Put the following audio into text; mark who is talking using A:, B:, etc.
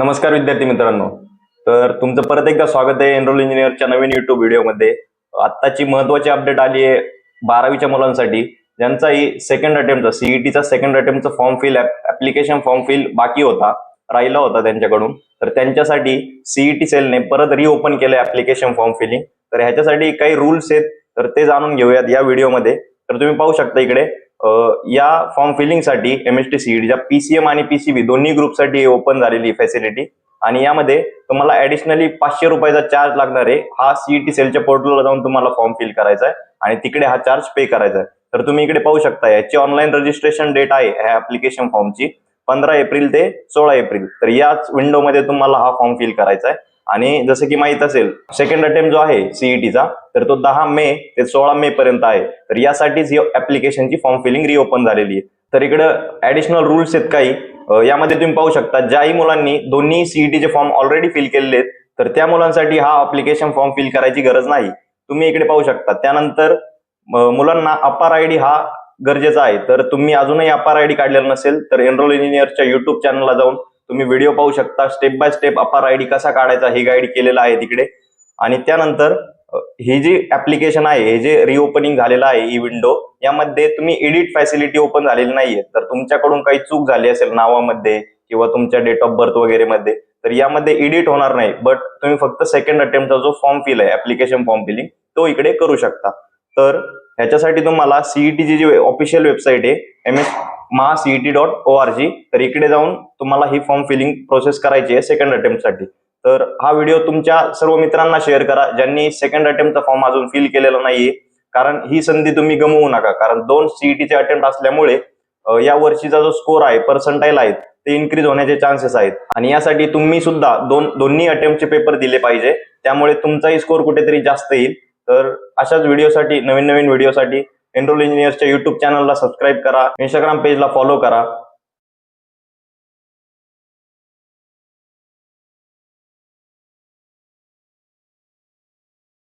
A: नमस्कार विद्यार्थी मित्रांनो. तर तुमचं परत एकदा स्वागत आहे एनरोल इंजिनिअरच्या नवीन युट्यूब व्हिडिओमध्ये. आत्ताची महत्त्वाची अपडेट आली आहे 12वीच्या मुलांसाठी, ज्यांचाही सेकंड अटेम्प्टचा सीईटीचा सेकंड अटेम्प्टचा form fill application form fill बाकी होता, राहिला होता त्यांच्याकडून. तर त्यांच्यासाठी सीईटी सेलने परत रिओपन केलं ऍप्लिकेशन फॉर्म फिलिंग. तर ह्याच्यासाठी काही रूल्स आहेत, तर ते जाणून घेऊयात या व्हिडिओमध्ये. तर तुम्ही पाहू शकता इकडे या फॉर्म फिलिंगसाठी एमएसटी सीईटीच्या पीसीएम आणि पीसीबी दोन्ही ग्रुपसाठी ओपन झालेली फॅसिलिटी. आणि यामध्ये तुम्हाला ऍडिशनली 500 रुपयाचा चार्ज लागणार आहे. हा सीईटी सेलच्या पोर्टलला जाऊन तुम्हाला फॉर्म फिल करायचा आहे आणि तिकडे हा चार्ज पे करायचा आहे. तर तुम्ही इकडे पाहू शकता याची ऑनलाईन रजिस्ट्रेशन डेट आहे ह्या ऍप्लिकेशन फॉर्मची 15 एप्रिल ते 16 एप्रिल. तर याच विंडोमध्ये तुम्हाला हा फॉर्म फिल करायचा आहे. आणि जसं की माहित असेल सेकंड अटेम्प्ट जो आहे सीईटीचा तर तो 10 मे ते 16 मे पर्यंत आहे. तर यासाठीच ही ऍप्लिकेशनची फॉर्म फिलिंग रिओपन झालेली आहे. तर इकडे ऍडिशनल रूल्स आहेत काही. यामध्ये तुम्ही पाहू शकता ज्याही मुलांनी दोन्ही सीईटीचे फॉर्म ऑलरेडी फिल केलेले आहेत तर त्या मुलांसाठी हा ऍप्लिकेशन फॉर्म फिल करायची गरज नाही. तुम्ही इकडे पाहू शकता. त्यानंतर मुलांना अपार आयडी हा गरजेचा आहे. तर तुम्ही अजूनही अपार आयडी काढलेला नसेल तर एनरोल इंजिनिअरच्या युट्यूब चॅनलला जाऊन तुम्ही व्हिडिओ पाहू शकता. स्टेप बाय स्टेप अपार आयडी कसा काढायचा हे गाईड केलेलं आहे तिकडे. आणि त्यानंतर ही जी ऍप्लिकेशन आहे, हे जे रिओपनिंग झालेलं आहे ही विंडो, यामध्ये तुम्ही एडिट फॅसिलिटी ओपन झालेली नाहीये. तर तुमच्याकडून काही चूक झाली असेल नावामध्ये किंवा तुमच्या डेट ऑफ बर्थ वगैरे मध्ये तर यामध्ये एडिट होणार नाही. बट तुम्ही फक्त सेकंड अटेम्प्टचा जो फॉर्म फिल आहे ऍप्लिकेशन फॉर्म फिलिंग तो इकडे करू शकता. तर ह्याच्यासाठी तुम्हाला सीईटीची जी ऑफिशियल वेबसाईट आहे mahacet.org, तर इकडे जाऊन तुम्हाला ही फॉर्म फिलिंग प्रोसेस करायची आहे सेकंड अटेम्प्टसाठी. तर हा व्हिडिओ तुमच्या सर्व मित्रांना शेअर करा ज्यांनी सेकंड अटेम्प्टचा फॉर्म अजून फिल केलेला नाहीये. कारण ही संधी तुम्ही गमवू नका. कारण 2 सीईटीचे अटेम्प्ट असल्यामुळे या वर्षीचा जो स्कोर आहे, पर्सेंटाईल आहेत, ते इन्क्रीज होण्याचे चान्सेस आहेत. आणि यासाठी तुम्ही सुद्धा दोन्ही अटेम्प्टचे पेपर दिले पाहिजे. त्यामुळे तुमचाही स्कोर कुठेतरी जास्त येईल. तर अशाच व्हिडिओसाठी, नवीन व्हिडिओसाठी एनरोल इंजिनिअर्सच्या युट्यूब चॅनलला सबस्क्राईब करा, इंस्टाग्राम पेजला फॉलो करा.